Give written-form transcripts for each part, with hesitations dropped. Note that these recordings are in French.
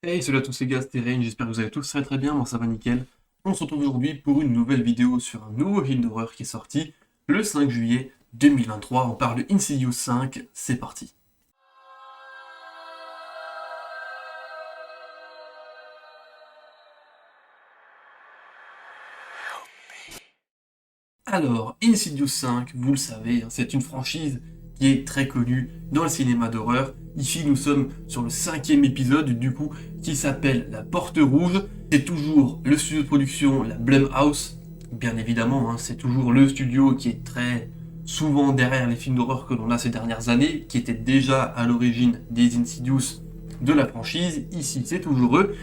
Hey, salut à tous les gars, c'était Rain, j'espère que vous allez tous très très bien, moi ça va nickel. On se retrouve aujourd'hui pour une nouvelle vidéo sur un nouveau film d'horreur qui est sorti le 5 juillet 2023. On parle de Insidious 5, c'est parti. Alors, Insidious 5, vous le savez, c'est une franchise qui est très connue dans le cinéma d'horreur. Ici, nous sommes sur le 5e épisode, du coup, qui s'appelle La Porte Rouge. C'est toujours le studio de production, la Blumhouse. Bien évidemment, c'est toujours le studio qui est très souvent derrière les films d'horreur que l'on a ces dernières années, qui était déjà à l'origine des Insidious de la franchise. Ici, c'est toujours eux.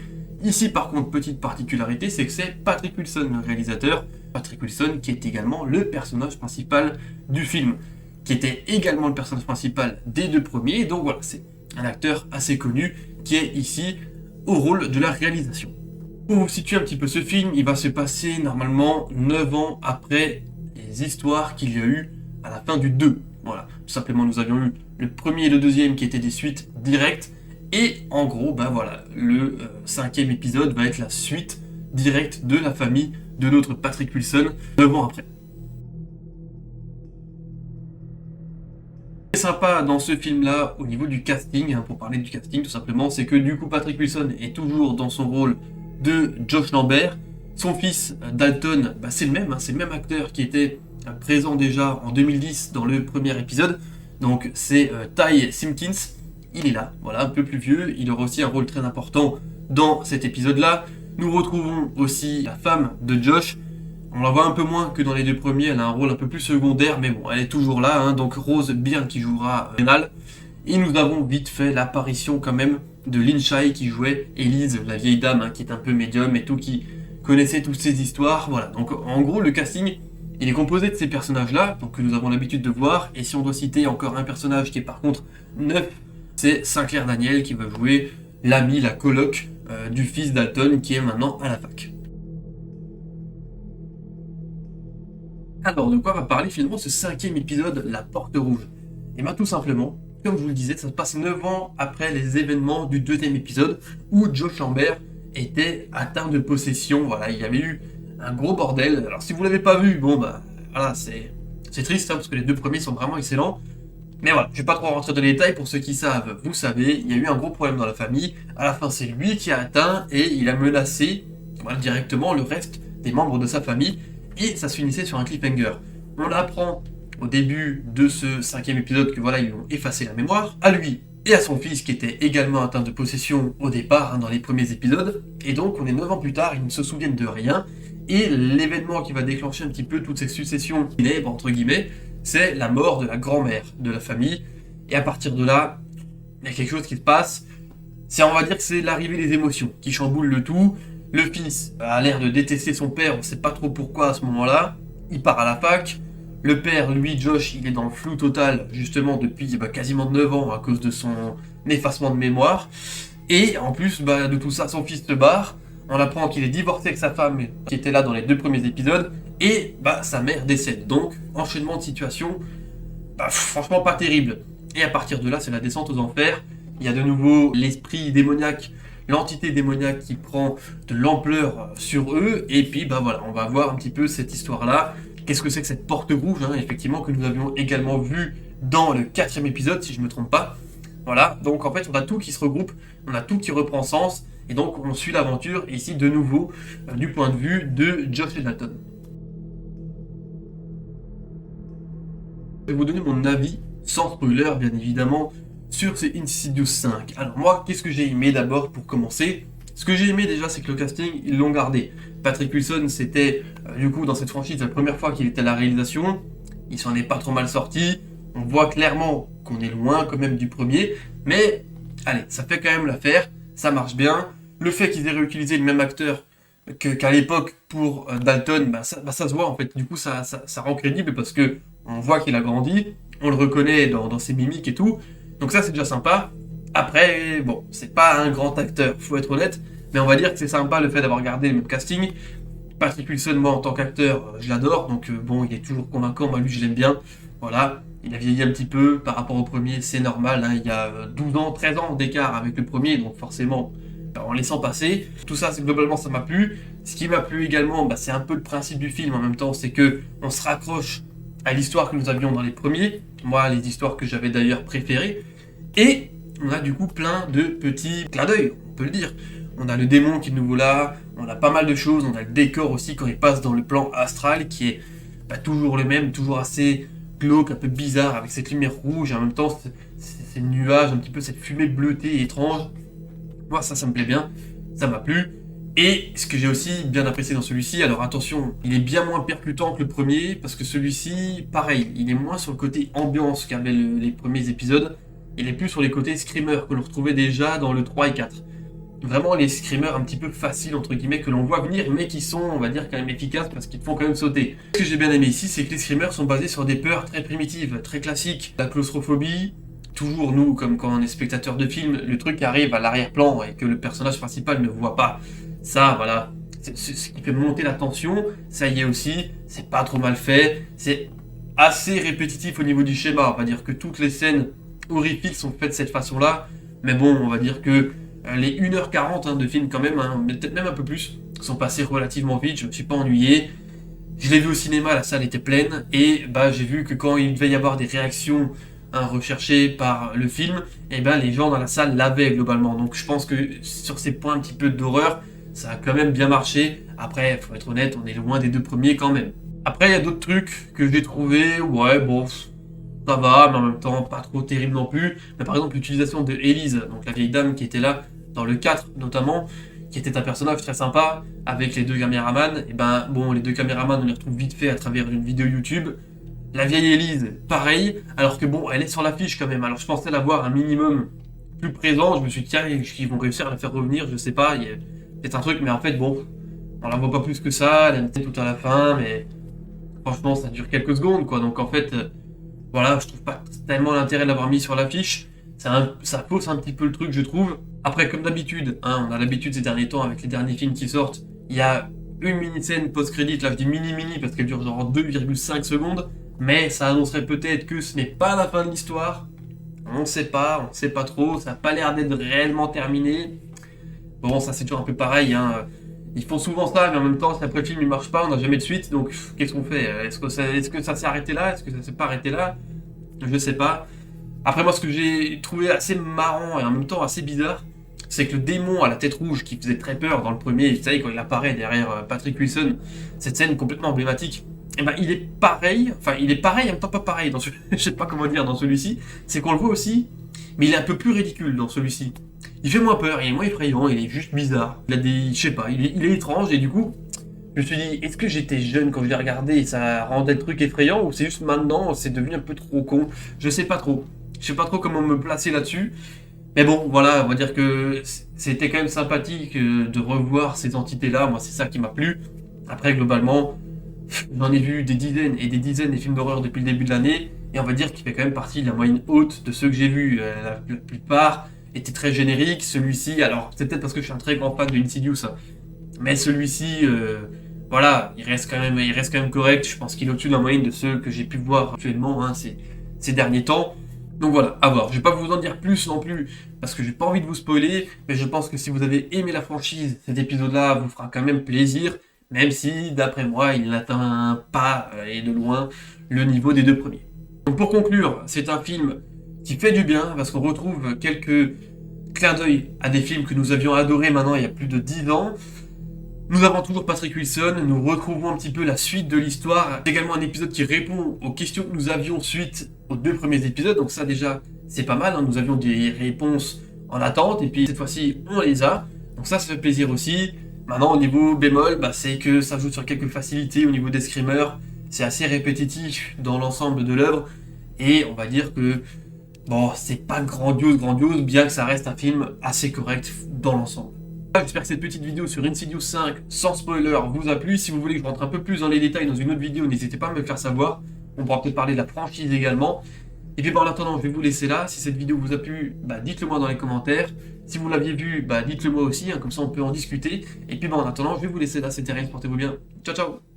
Ici, par contre, petite particularité, c'est que c'est Patrick Wilson, le réalisateur. Patrick Wilson, qui est également le personnage principal du film, qui était également le personnage principal des deux premiers. Donc voilà, c'est un acteur assez connu qui est ici au rôle de la réalisation. Pour vous situer un petit peu ce film, il va se passer normalement 9 ans après les histoires qu'il y a eu à la fin du 2. Voilà, tout simplement, nous avions eu le premier et le deuxième qui étaient des suites directes. Et en gros, ben voilà, le 5e épisode va être la suite directe de la famille de notre Patrick Wilson 9 ans après. Ce qui est sympa dans ce film-là, au niveau du casting, pour parler du casting tout simplement, c'est que du coup Patrick Wilson est toujours dans son rôle de Josh Lambert. Son fils Dalton, c'est le même acteur qui était présent déjà en 2010 dans le premier épisode. Donc c'est Ty Simpkins. Il est là, voilà, un peu plus vieux. Il aura aussi un rôle très important dans cet épisode-là. Nous retrouvons aussi la femme de Josh. On la voit un peu moins que dans les deux premiers, elle a un rôle un peu plus secondaire, mais bon, elle est toujours là, donc Rose Byrne qui jouera Rénal. Et nous avons vite fait l'apparition quand même de Lin Shaye qui jouait Elise, la vieille dame, qui est un peu médium et tout, qui connaissait toutes ces histoires. Voilà, donc en gros, le casting, il est composé de ces personnages-là, donc que nous avons l'habitude de voir. Et si on doit citer encore un personnage qui est par contre neuf, c'est Sinclair Daniel qui va jouer l'ami, la coloc du fils Dalton qui est maintenant à la fac. Alors, de quoi va parler finalement ce 5e épisode, La Porte Rouge? Et bien tout simplement, comme je vous le disais, ça se passe 9 ans après les événements du 2e épisode où Josh Lambert était atteint de possession. Voilà, il y avait eu un gros bordel. Alors si vous l'avez pas vu, bon bah voilà, c'est triste parce que les deux premiers sont vraiment excellents. Mais voilà, je vais pas trop rentrer dans les détails, pour ceux qui savent, vous savez, il y a eu un gros problème dans la famille. À la fin, c'est lui qui a atteint et il a menacé directement le reste des membres de sa famille. Et ça se finissait sur un cliffhanger. On apprend au début de ce 5e épisode que voilà, ils lui ont effacé la mémoire, à lui et à son fils qui était également atteint de possession au départ, dans les premiers épisodes. Et donc, on est 9 ans plus tard, ils ne se souviennent de rien. Et l'événement qui va déclencher un petit peu toutes ces successions funèbres, entre guillemets, c'est la mort de la grand-mère de la famille. Et à partir de là, il y a quelque chose qui se passe. On va dire que c'est l'arrivée des émotions qui chamboule le tout. Le fils a l'air de détester son père, on ne sait pas trop pourquoi à ce moment-là. Il part à la fac. Le père, lui, Josh, il est dans le flou total, justement, depuis quasiment 9 ans à cause de son effacement de mémoire. Et en plus de tout ça, son fils se barre. On apprend qu'il est divorcé avec sa femme, qui était là dans les deux premiers épisodes. Et sa mère décède. Donc, enchaînement de situation, franchement pas terrible. Et à partir de là, c'est la descente aux enfers. Il y a de nouveau l'esprit démoniaque, l'entité démoniaque qui prend de l'ampleur sur eux. Et puis voilà, on va voir un petit peu cette histoire-là. Qu'est-ce que c'est que cette porte rouge, effectivement, que nous avions également vu dans le 4e épisode, si je ne me trompe pas. Voilà, donc en fait, on a tout qui se regroupe, on a tout qui reprend sens. Et donc, on suit l'aventure, ici, de nouveau, du point de vue de Josh et Dalton. Je vais vous donner mon avis, sans spoiler bien évidemment, sur ce Insidious 5. Alors moi, qu'est-ce que j'ai aimé d'abord pour commencer? Ce que j'ai aimé déjà, c'est que le casting, ils l'ont gardé. Patrick Wilson, c'était du coup dans cette franchise la première fois qu'il était à la réalisation. Il s'en est pas trop mal sorti. On voit clairement qu'on est loin quand même du premier. Mais allez, ça fait quand même l'affaire. Ça marche bien. Le fait qu'ils aient réutilisé le même acteur qu'à l'époque pour Dalton, ça se voit en fait. Du coup, ça rend crédible parce que on voit qu'il a grandi, on le reconnaît dans ses mimiques et tout. Donc ça, c'est déjà sympa. Après, bon, c'est pas un grand acteur, faut être honnête, mais on va dire que c'est sympa le fait d'avoir gardé le même casting. Patrick Wilson, moi, en tant qu'acteur, je l'adore, donc bon, il est toujours convaincant, moi, lui, je l'aime bien. Voilà, il a vieilli un petit peu par rapport au premier, c'est normal, il y a 12 ans, 13 ans d'écart avec le premier, donc forcément, en laissant passer. Tout ça, globalement, ça m'a plu. Ce qui m'a plu également, c'est un peu le principe du film en même temps, c'est que on se raccroche à l'histoire que nous avions dans les premiers. Moi, les histoires que j'avais d'ailleurs préférées. Et on a du coup plein de petits clins d'œil, on peut le dire. On a le démon qui est de nouveau là, on a pas mal de choses, on a le décor aussi quand il passe dans le plan astral qui est toujours le même, toujours assez glauque, un peu bizarre avec cette lumière rouge et en même temps ces nuages, un petit peu cette fumée bleutée et étrange. Moi ça me plaît bien, ça m'a plu. Et ce que j'ai aussi bien apprécié dans celui-ci, alors attention, il est bien moins percutant que le premier, parce que celui-ci, pareil, il est moins sur le côté ambiance qu'avaient les premiers épisodes, il est plus sur les côtés screamers que l'on retrouvait déjà dans le 3 et 4. Vraiment les screamers un petit peu faciles, entre guillemets, que l'on voit venir, mais qui sont, on va dire, quand même efficaces, parce qu'ils te font quand même sauter. Ce que j'ai bien aimé ici, c'est que les screamers sont basés sur des peurs très primitives, très classiques. La claustrophobie, toujours nous, comme quand on est spectateur de film, le truc arrive à l'arrière-plan et que le personnage principal ne voit pas. Ça, voilà, c'est ce qui fait monter la tension. Ça y est aussi, c'est pas trop mal fait. C'est assez répétitif au niveau du schéma. On va dire que toutes les scènes horrifiques sont faites de cette façon-là. Mais bon, on va dire que les 1h40 de film quand même, mais peut-être même un peu plus, sont passés relativement vite. Je me suis pas ennuyé. Je l'ai vu au cinéma, la salle était pleine. Et j'ai vu que quand il devait y avoir des réactions recherchées par le film, les gens dans la salle l'avaient globalement. Donc je pense que sur ces points un petit peu d'horreur, ça a quand même bien marché. Après, faut être honnête, on est loin des deux premiers quand même. Après, il y a d'autres trucs que j'ai trouvé, ouais, bon, ça va, mais en même temps, pas trop terrible non plus. Mais par exemple, l'utilisation de Elise, donc la vieille dame qui était là, dans le 4 notamment, qui était un personnage très sympa, avec les deux caméramans, les deux caméramans, on les retrouve vite fait à travers une vidéo YouTube. La vieille Elise, pareil, alors que bon, elle est sur l'affiche quand même, alors je pensais la voir un minimum plus présent, je me suis dit, tiens, ils vont réussir à la faire revenir, je sais pas, il y a peut-être un truc, mais en fait, bon, on la voit pas plus que ça, elle est peut-être tout à la fin, mais franchement, ça dure quelques secondes, quoi, donc en fait, voilà, je trouve pas tellement l'intérêt de l'avoir mis sur l'affiche, ça fausse un petit peu le truc, je trouve. Après, comme d'habitude, on a l'habitude ces derniers temps, avec les derniers films qui sortent, il y a une mini-scène post-crédit, là je dis mini-mini parce qu'elle dure genre 2,5 secondes, mais ça annoncerait peut-être que ce n'est pas la fin de l'histoire. On sait pas trop, ça n'a pas l'air d'être réellement terminé. Bon, ça c'est toujours un peu pareil, Ils font souvent ça, mais en même temps, si après le film il marche pas, on n'a jamais de suite, donc qu'est-ce qu'on fait? Est-ce que ça s'est arrêté là? Est-ce que ça s'est pas arrêté là? Je sais pas. Après moi, ce que j'ai trouvé assez marrant et en même temps assez bizarre, c'est que le démon à la tête rouge qui faisait très peur dans le premier, vous savez, quand il apparaît derrière Patrick Wilson, cette scène complètement emblématique, il est pareil, en même temps pas pareil, je sais pas comment dire dans celui-ci, c'est qu'on le voit aussi, mais il est un peu plus ridicule dans celui-ci. Il fait moins peur, il est moins effrayant, il est juste bizarre. Il a des, je sais pas, il est étrange et du coup, je me suis dit, est-ce que j'étais jeune quand je l'ai regardé et ça rendait le truc effrayant ou c'est juste maintenant, c'est devenu un peu trop con? Je sais pas trop. Je sais pas trop comment me placer là-dessus. Mais bon, voilà, on va dire que c'était quand même sympathique de revoir ces entités-là. Moi, c'est ça qui m'a plu. Après, globalement, j'en ai vu des dizaines et des dizaines de films d'horreur depuis le début de l'année. Et on va dire qu'il fait quand même partie de la moyenne haute de ceux que j'ai vus. La plupart étaient très génériques. Celui-ci, alors, c'est peut-être parce que je suis un très grand fan de Insidious. Mais celui-ci, voilà, il reste quand même correct. Je pense qu'il est au-dessus de la moyenne de ceux que j'ai pu voir actuellement ces derniers temps. Donc voilà, à voir. Je vais pas vous en dire plus non plus, parce que j'ai pas envie de vous spoiler, mais je pense que si vous avez aimé la franchise, cet épisode-là vous fera quand même plaisir, même si, d'après moi, il n'atteint pas, et de loin, le niveau des deux premiers. Donc pour conclure, c'est un film qui fait du bien, parce qu'on retrouve quelques clins d'œil à des films que nous avions adorés maintenant il y a plus de 10 ans. Nous avons toujours Patrick Wilson, nous retrouvons un petit peu la suite de l'histoire. C'est également un épisode qui répond aux questions que nous avions suite aux deux premiers épisodes, donc ça déjà c'est pas mal, nous avions des réponses en attente, et puis cette fois-ci on les a, donc ça fait plaisir aussi. Maintenant au niveau bémol, c'est que ça joue sur quelques facilités au niveau des screamers, c'est assez répétitif dans l'ensemble de l'œuvre, et on va dire que bon, c'est pas grandiose, bien que ça reste un film assez correct dans l'ensemble. J'espère que cette petite vidéo sur Insidious 5 sans spoiler vous a plu. Si vous voulez que je rentre un peu plus dans les détails dans une autre vidéo, n'hésitez pas à me le faire savoir. On pourra peut-être parler de la franchise également. Et puis en attendant, je vais vous laisser là. Si cette vidéo vous a plu, dites-le moi dans les commentaires. Si vous l'aviez vu, dites-le moi aussi, comme ça on peut en discuter. Et puis en attendant, je vais vous laisser là. C'était Ryan, portez-vous bien. Ciao ciao.